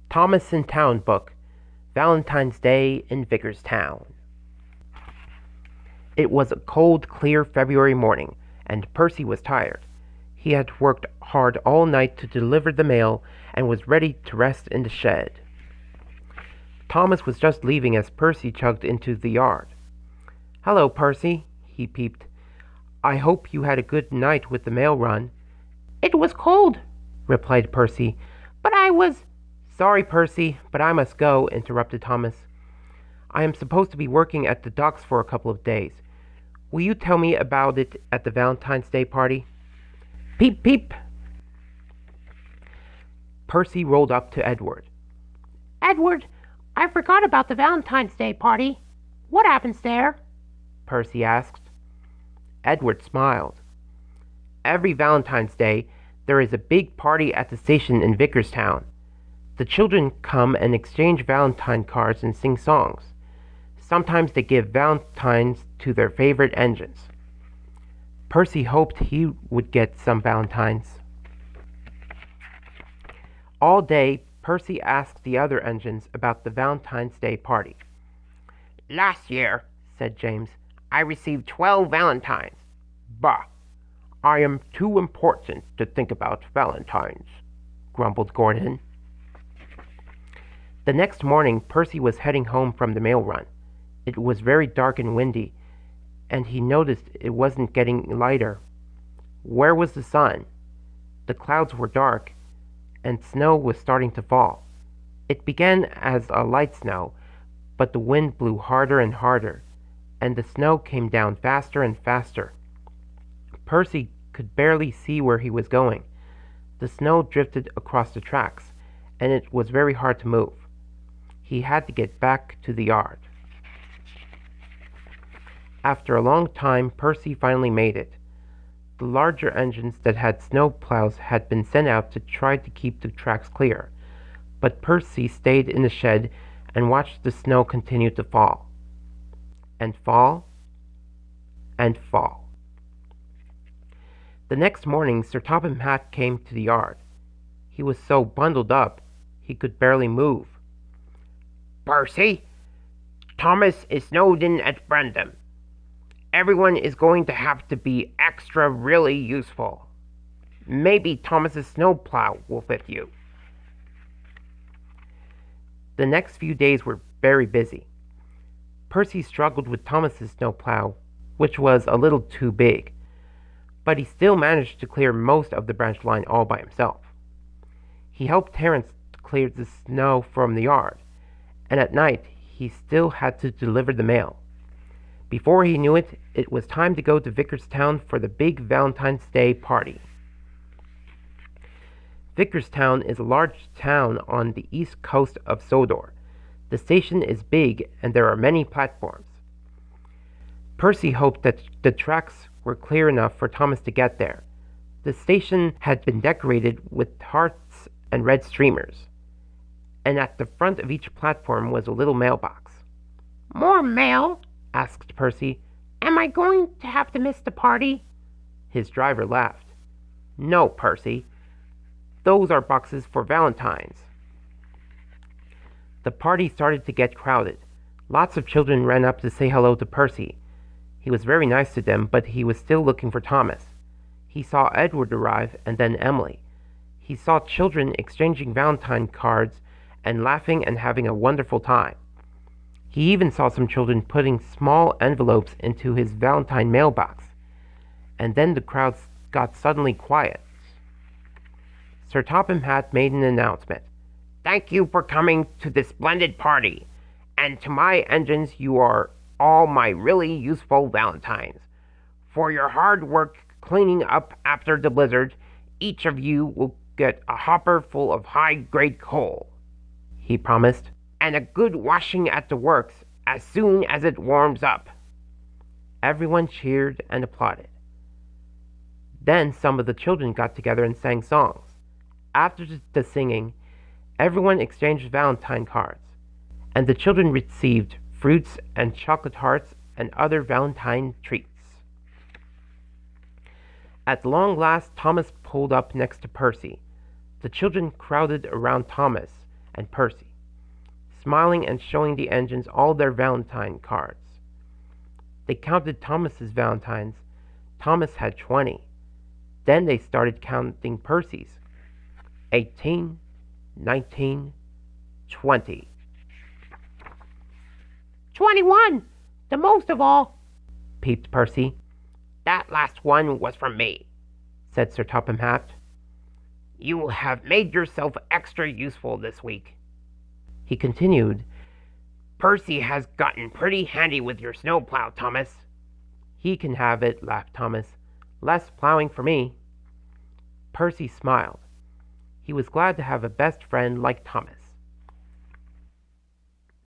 Thomas in Town book, Valentine's Day in Vicarstown. It was a cold, clear February morning, and Percy was tired. He had worked hard all night to deliver the mail and was ready to rest in the shed. Thomas was just leaving as Percy chugged into the yard. "Hello, Percy," he peeped. "I hope you had a good night with the mail run." "It was cold," replied Percy, "but I was—" "Sorry, Percy, but I must go," interrupted Thomas. "I am supposed to be working at the docks for a couple of days. Will you tell me about it at the Valentine's Day party?" Peep, peep. Percy rolled up to Edward. "Edward, I forgot about the Valentine's Day party. What happens there?" Percy asked. Edward smiled. "Every Valentine's Day, there is a big party at the station in Vicarstown. The children come and exchange Valentine cards and sing songs. Sometimes they give Valentines to their favorite engines." Percy hoped he would get some Valentines. All day, Percy asked the other engines about the Valentine's Day party. "Last year," said James, "I received 12 Valentines." "Bah! I am too important to think about Valentines," grumbled Gordon. The next morning, Percy was heading home from the mail run. It was very dark and windy, and he noticed it wasn't getting lighter. Where was the sun? The clouds were dark, and snow was starting to fall. It began as a light snow, but the wind blew harder and harder, and the snow came down faster and faster. Percy could barely see where he was going. The snow drifted across the tracks, and it was very hard to move. He had to get back to the yard. After a long time, Percy finally made it. The larger engines that had snow plows had been sent out to try to keep the tracks clear, but Percy stayed in the shed and watched the snow continue to fall. And fall. And fall. The next morning, Sir Topham Hatt came to the yard. He was so bundled up, he could barely move. "Percy, Thomas is snowed in at Brendam. Everyone is going to have to be extra really useful. Maybe Thomas's snowplow will fit you." The next few days were very busy. Percy struggled with Thomas's snowplow, which was a little too big, but he still managed to clear most of the branch line all by himself. He helped Terence clear the snow from the yard, and at night he still had to deliver the mail. Before he knew it, it was time to go to Vicarstown for the big Valentine's Day party. Vicarstown is a large town on the east coast of Sodor. The station is big and there are many platforms. Percy hoped that the tracks were clear enough for Thomas to get there. The station had been decorated with hearts and red streamers, and at the front of each platform was a little mailbox. "More mail?" asked Percy. "Am I going to have to miss the party?" His driver laughed. "No, Percy. Those are boxes for Valentines." The party started to get crowded. Lots of children ran up to say hello to Percy. He was very nice to them, but he was still looking for Thomas. He saw Edward arrive, and then Emily. He saw children exchanging Valentine cards and laughing and having a wonderful time. He even saw some children putting small envelopes into his Valentine mailbox. And then the crowd got suddenly quiet. Sir Topham Hatt made an announcement. "Thank you for coming to this splendid party, and to my engines you are all my really useful Valentines. For your hard work cleaning up after the blizzard, each of you will get a hopper full of high-grade coal," he promised, "and a good washing at the works as soon as it warms up." Everyone cheered and applauded. Then some of the children got together and sang songs. After the singing, everyone exchanged Valentine cards, and the children received fruits and chocolate hearts and other Valentine treats. At long last, Thomas pulled up next to Percy. The children crowded around Thomas, and Percy, smiling and showing the engines all their Valentine cards. They counted Thomas's Valentines. Thomas had 20. Then they started counting Percy's. 18, 19, 20. 21! The most of all, Peeped Percy. That last one was from me, said Sir Topham Hatt. You have made yourself extra useful this week. He continued, Percy has gotten pretty handy with your snowplow, Thomas. He can have it, laughed Thomas. Less plowing for me. Percy smiled. He was glad to have a best friend like Thomas.